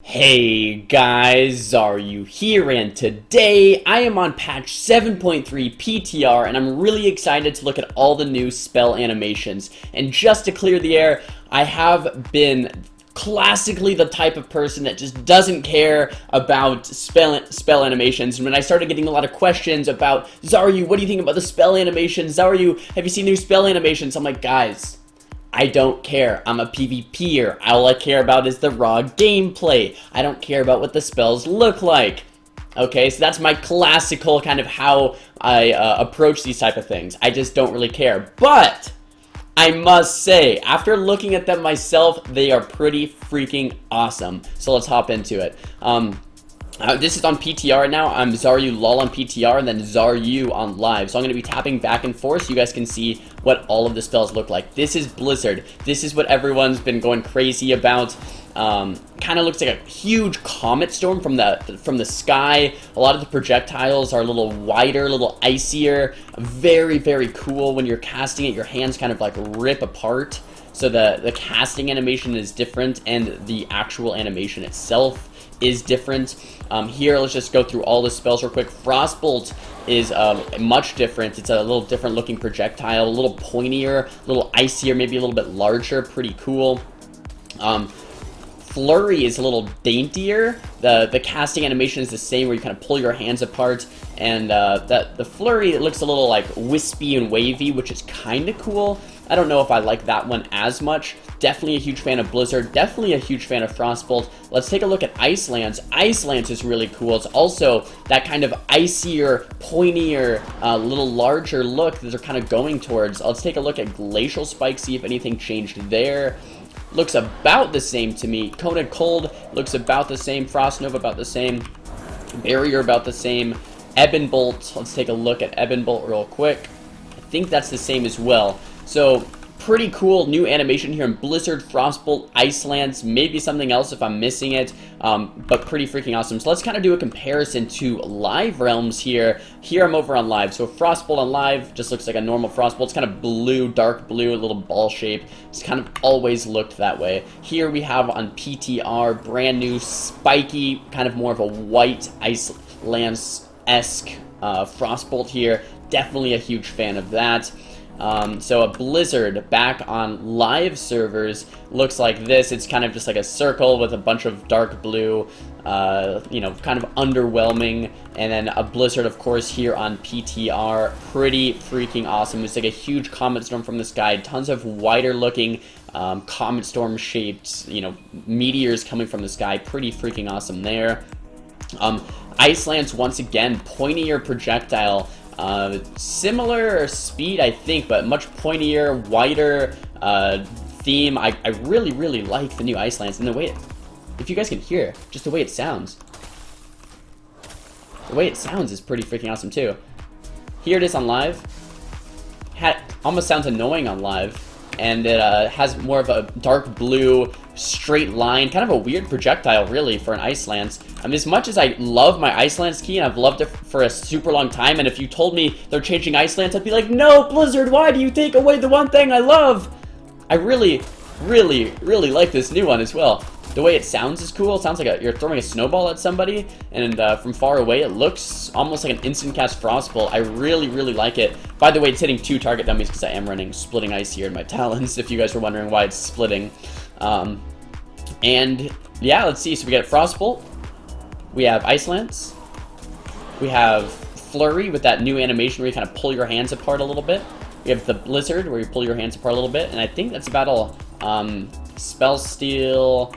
Hey guys, Xaryu here, and today I am on patch 7.3 PTR, and I'm really excited to look at all the new spell animations. And just to clear the air, I have been classically the type of person that just doesn't care about spell animations. And when I started getting a lot of questions about, Xaryu, what do you think about the spell animations? Xaryu, have you seen new spell animations? I'm like, guys, I don't care. I'm a PvPer. All I care about is the raw gameplay. I don't care about what the spells look like. Okay, so that's my classical kind of how I approach these type of things. I just don't really care. But I must say, after looking at them myself, they are pretty freaking awesome. So let's hop into it. This is on PTR now. I'm Xaryu lol on PTR and then Xaryu on live. So I'm going to be tapping back and forth so you guys can see what all of the spells look like. This is Blizzard. This is what everyone's been going crazy about. Kind of looks like a huge comet storm from the sky. A lot of the projectiles are a little wider, a little icier. Very, very cool. When you're casting it, your hands kind of like rip apart. So the casting animation is different and the actual animation itself is different. Here, let's just go through all the spells real quick. Frostbolt is much different. It's a little different looking projectile, a little pointier, a little icier, maybe a little bit larger. Pretty cool. Flurry is a little daintier. The casting animation is the same, where you kind of pull your hands apart, and the Flurry, it looks a little like wispy and wavy, which is kind of cool. I don't know if I like that one as much. Definitely a huge fan of Blizzard. Definitely a huge fan of Frostbolt. Let's take a look at Ice Lance. Ice Lance is really cool. It's also that kind of icier, pointier, little larger look that they're kind of going towards. Let's take a look at Glacial Spike, see if anything changed there. Looks about the same to me. Cone of Cold looks about the same. Frost Nova about the same. Barrier about the same. Ebon Bolt. Let's take a look at Ebon Bolt real quick. I think that's the same as well. So, pretty cool new animation here in Blizzard, Frostbolt, Ice Lance, maybe something else if I'm missing it, but pretty freaking awesome. So let's kind of do a comparison to live realms here. Here I'm over on live. So Frostbolt on live just looks like a normal Frostbolt. It's kind of blue, dark blue, a little ball shape. It's kind of always looked that way. Here we have on PTR, brand new, spiky, kind of more of a white Ice Lance-esque Frostbolt here. Definitely a huge fan of that. So a Blizzard back on live servers looks like this. It's kind of just like a circle with a bunch of dark blue, you know, kind of underwhelming. And then a Blizzard, of course, here on PTR. Pretty freaking awesome. It's like a huge comet storm from the sky. Tons of wider looking comet storm shaped, you know, meteors coming from the sky. Pretty freaking awesome there. Ice Lance, once again, pointier projectile. Similar speed, I think, but much pointier, wider theme. I really, really like the new Ice Lance, and the way if you guys can hear, just the way it sounds. The way it sounds is pretty freaking awesome, too. Here it is on live. Almost sounds annoying on live, and it has more of a dark blue, straight line, kind of a weird projectile, really, for an Ice Lance. I mean, as much as I love my Ice Lance key, and I've loved it for a super long time, and if you told me they're changing Ice Lance, I'd be like, no, Blizzard, why do you take away the one thing I love? I really, really, really like this new one as well. The way it sounds is cool. It sounds like you're throwing a snowball at somebody, and from far away, it looks almost like an instant cast Frostbolt. I really, really like it. By the way, it's hitting 2 target dummies because I am running Splitting Ice here in my talons, if you guys were wondering why it's splitting. And yeah, let's see. So we got Frostbolt, we have Ice Lance, we have Flurry with that new animation where you kind of pull your hands apart a little bit. We have the Blizzard where you pull your hands apart a little bit, and I think that's about all. Spell Steal,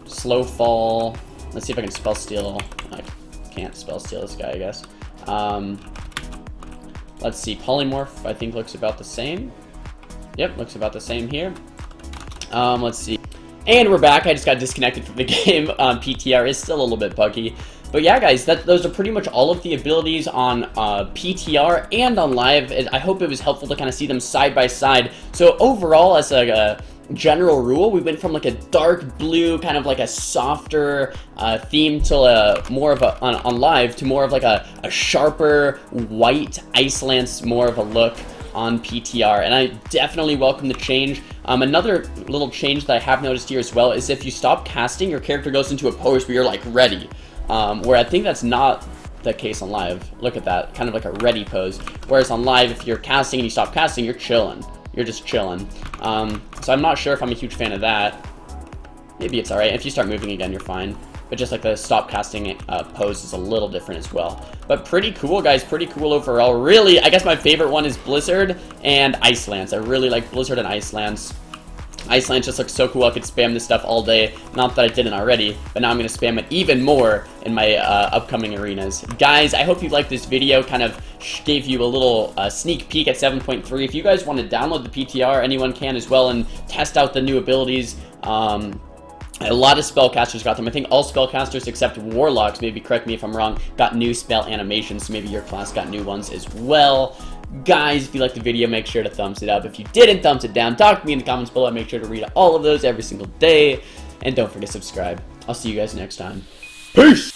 Slow Fall. Let's see if I can Spell Steal. I can't Spell Steal this guy, I guess. Let's see. Polymorph, I think, looks about the same. Yep, looks about the same here. Let's see. And we're back. I just got disconnected from the game. PTR is still a little bit buggy. But yeah, guys, those are pretty much all of the abilities on PTR and on live. I hope it was helpful to kind of see them side by side. So overall, as a general rule, we went from like a dark blue, kind of like a softer theme to more of a, on live, to more of like a sharper white Ice Lance, more of a look on PTR, and I definitely welcome the change. Another little change that I have noticed here as well is if you stop casting, your character goes into a pose where you're like ready. Where I think that's not the case on live. Look at that, kind of like a ready pose. Whereas on live, if you're casting and you stop casting, you're chilling. You're just chilling. So I'm not sure if I'm a huge fan of that. Maybe it's alright. If you start moving again, you're fine. But just like the stop casting pose is a little different as well. But pretty cool, guys. Pretty cool overall. Really, I guess my favorite one is Blizzard and Icelands. I really like Blizzard and Icelands. Iceland just looks so cool. I could spam this stuff all day. Not that I didn't already, but now I'm going to spam it even more in my upcoming arenas. Guys, I hope you liked this video. Kind of gave you a little sneak peek at 7.3. If you guys want to download the PTR, anyone can as well, and test out the new abilities. A lot of spellcasters got them. I think all spellcasters except warlocks, maybe correct me if I'm wrong, got new spell animations. So maybe your class got new ones as well. Guys, if you liked the video, make sure to thumbs it up. If you didn't, thumbs it down. Talk to me in the comments below. I make sure to read all of those every single day. And don't forget to subscribe. I'll see you guys next time. Peace!